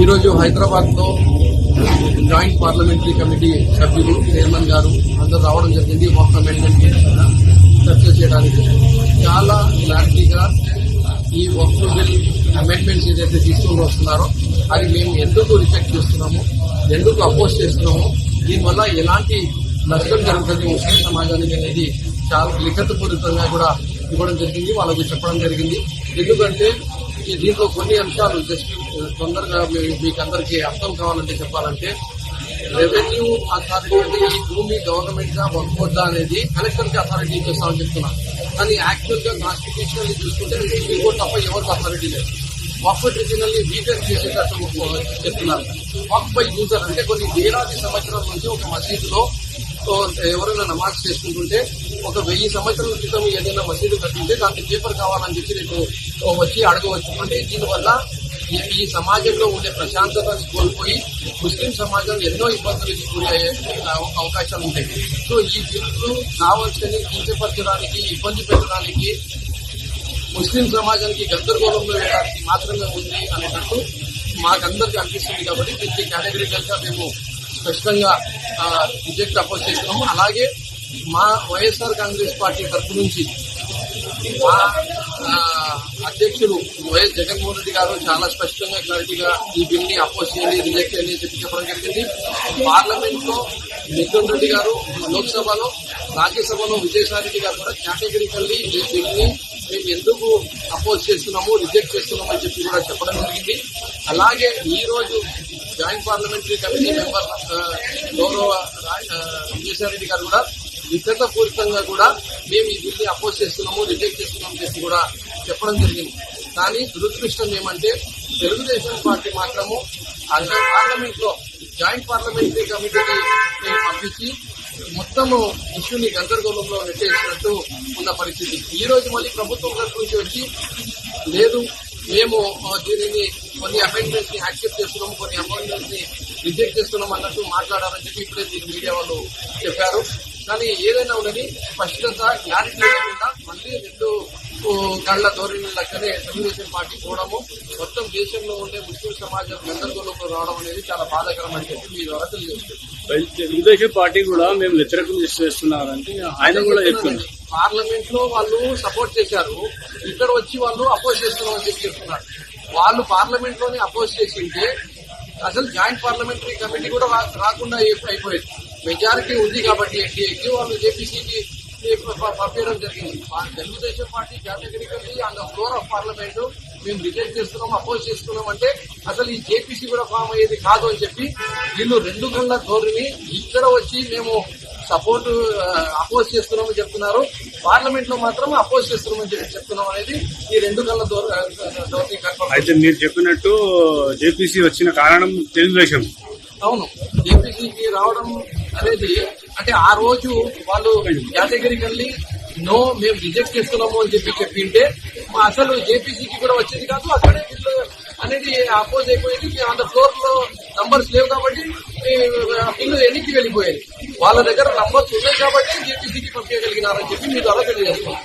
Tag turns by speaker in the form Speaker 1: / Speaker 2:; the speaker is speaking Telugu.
Speaker 1: ఈరోజు హైదరాబాద్ లో జాయింట్ పార్లమెంటరీ కమిటీ సభ్యులు చైర్మన్ గారు అందరూ రావడం జరిగింది. వక్ఫ్ అమెండ్మెంట్ చర్చ చేయడానికి చాలా క్లారిటీగా ఈ వక్ఫ్ బిల్ అమెండ్మెంట్స్ ఏదైతే తీసుకుని వస్తున్నారో అది మేము ఎందుకు రిజెక్ట్ చేస్తున్నాము, ఎందుకు అపోజ్ చేస్తున్నాము, దీనివల్ల ఎలాంటి నష్టం జరుగుతుంది ముస్లిం సమాజానికి అనేది చాలా లిఖితపూర్వకంగా కూడా ఇవ్వడం జరిగింది, వాళ్ళకు చెప్పడం జరిగింది. ఎందుకంటే దీంట్లో కొన్ని అంశాలు జస్ట్ తొందరగా మీకు అందరికీ అర్థం కావాలంటే చెప్పాలంటే, రెవెన్యూ అథారిటీ అంటే ఈ భూమి గవర్నమెంట్ గా వద్దా అనేది కలెక్టర్ కి అథారిటీ ఇచ్చేస్తామని చెప్తున్నారు. కానీ యాక్చువల్ గా కాన్స్టిట్యూషనల్ చూసుకుంటే ఇంకో తప్ప ఎవరికి అథారిటీ లేదు. వక్ఫ్ ట్రిబ్యునల్ ని వీకెండ్ చేసేటట్టు చెప్తున్నారు. వక్ఫ్ బై యూజర్ అంటే కొన్ని వేలాది సంవత్సరాల నుంచి ఒక మసీదులో ఎవరైనా నమాజ్ చేసుకుంటుంటే ఒక 1000 సంవత్సరాల క్రితం ఏదైనా మసీదు కట్టింటే దానికి పేపర్ కావాలని చెప్పి రేపు వచ్చి అడగవచ్చు. అంటే దీనివల్ల ఈ సమాజంలో ఉండే ప్రశాంతతని కోల్పోయి ముస్లిం సమాజం ఎన్నో ఇబ్బందులకు గురి అయ్యే అవకాశాలు ఉంటాయి. సో ఈ బిల్లు కావాల్సిన కించపరచడానికి, ఇబ్బంది పెట్టడానికి, ముస్లిం సమాజానికి గందరగోళంలో వేయడానికి మాత్రమే ఉంది అనేటట్టు మాకందరికీ అనిపిస్తుంది. కాబట్టి దీనికి కేటగిరికల్ గా మేము స్పష్టంగా రిజెక్ట్ అపోజ్ చేస్తున్నాము. అలాగే మా వైఎస్ఆర్ కాంగ్రెస్ పార్టీ తరఫు నుంచి మా అధ్యక్షులు వైఎస్ జగన్మోహన్ రెడ్డి గారు చాలా స్పష్టంగా క్లారిటీగా ఈ బిల్ ని అపోజ్ చేయండి, రిజెక్ట్ చేయండి అని చెప్పి చెప్పడం జరిగింది. పార్లమెంట్ లో మిథున్ రెడ్డి గారు, లోక్సభలో, రాజ్యసభలో విజయసాయి రెడ్డి గారు కూడా కేటగిరికల్లీ ఈ బిల్ ని మేము ఎందుకు అపోజ్ చేస్తున్నాము, రిజెక్ట్ చేస్తున్నాము అని చెప్పి కూడా చెప్పడం జరిగింది. అలాగే ఈ రోజు జాయింట్ పార్లమెంటరీ కమిటీ మెంబర్ గౌరవ విజయసాయి రెడ్డి గారు కూడా లిఖితపూర్వకంగా కూడా మేము ఈ బిల్ని అపోజ్ చేస్తున్నాము, రిజెక్ట్ చేస్తున్నామని చెప్పి కూడా చెప్పడం జరిగింది. కానీ దురదృష్టం ఏమంటే తెలుగుదేశం పార్టీ మాత్రము పార్లమెంట్ లో జాయింట్ పార్లమెంటరీ కమిటీని పంపించి మొత్తము ఇష్యూని గందరగోళంలో నెట్టేసినట్టు ఉన్న పరిస్థితి. ఈ రోజు మళ్ళీ ప్రభుత్వం తరఫు నుంచి వచ్చి లేదు మేము దీనిని కొన్ని అమెండ్మెంట్స్ ని యాక్సెప్ట్ చేస్తున్నాము, కొన్ని అమెండ్మెంట్స్ ని రిజెక్ట్ చేస్తున్నాం అన్నట్టు మాట్లాడారని చెప్పి ఇప్పుడే దీని మీడియా వాళ్ళు చెప్పారు. కానీ ఏదైనా ఉన్నది స్పష్టత, క్లారిటీ లేకుండా మళ్ళీ 2 కళ్ల ధోరణి లెక్కనే తెలుగుదేశం పార్టీ పోవడము, మొత్తం దేశంలో ఉండే ముస్లిం సమాజం గందరగోళంలో రావడం అనేది చాలా బాధాకరం అని చెప్పి మీ ద్వారా తెలియజేస్తుంది.
Speaker 2: తెలుగుదేశం పార్టీ కూడా మేము వ్యతిరేకం చేస్తున్నారంటే ఆయన కూడా చెప్తున్నారు.
Speaker 1: పార్లమెంట్ లో వాళ్ళు సపోర్ట్ చేశారు, ఇక్కడ వచ్చి వాళ్ళు అపోజ్ చేస్తున్నామని చెప్పి చెప్తున్నారు. వాళ్ళు పార్లమెంట్ లోనే అపోజ్ చేసింటే అసలు జాయింట్ పార్లమెంటరీ కమిటీ కూడా రాకుండా అయిపోయేది. మెజారిటీ ఉంది కాబట్టి ఎన్డీఏకి వాళ్ళు జేపీసీకి పంపించడం జరిగింది. Telugu Desam party categorically on the floor of parliament మేము రిజెక్ట్ చేస్తున్నాం, అపోజ్ చేస్తున్నాం అంటే అసలు ఈ జేపీసీ కూడా ఫామ్ అయ్యేది కాదు అని చెప్పి వీళ్ళు 2 గంటల ధోరణి ఇక్కడ వచ్చి మేము సపోర్ట్ అపోజ్ చేస్తున్నామని చెప్తున్నారు, పార్లమెంట్ లో మాత్రం అపోజ్ చేస్తున్నామని చెప్పి చెప్తున్నాం అనేది ఈ 2 గంటల ధోరణి కన్ఫర్మ్.
Speaker 2: అయితే మీరు చెప్పినట్టు జేపీసీ వచ్చిన కారణం తెలుగుదేశం.
Speaker 1: అవును, జేపీసీకి రావడం అనేది అంటే ఆ రోజు వాళ్ళు కేటగిరికల్లీ నో మేము రిజెక్ట్ చేస్తున్నాము అని చెప్పింటే అసలు జేపీసీకి కూడా వచ్చేది కాదు, అక్కడే బిల్లు అనేది అపోజ్ అయిపోయేది. ఆన్ ద ఫ్లోర్ లో నంబర్స్ లేవు కాబట్టి బిల్లు ఎన్నికి వెళ్ళిపోయేది. వాళ్ళ దగ్గర నంబర్స్ ఉన్నాయి కాబట్టి జేపీసీకి పంపించగలిగినారని చెప్పి మీరు అలా తెలియజేస్తున్నారు.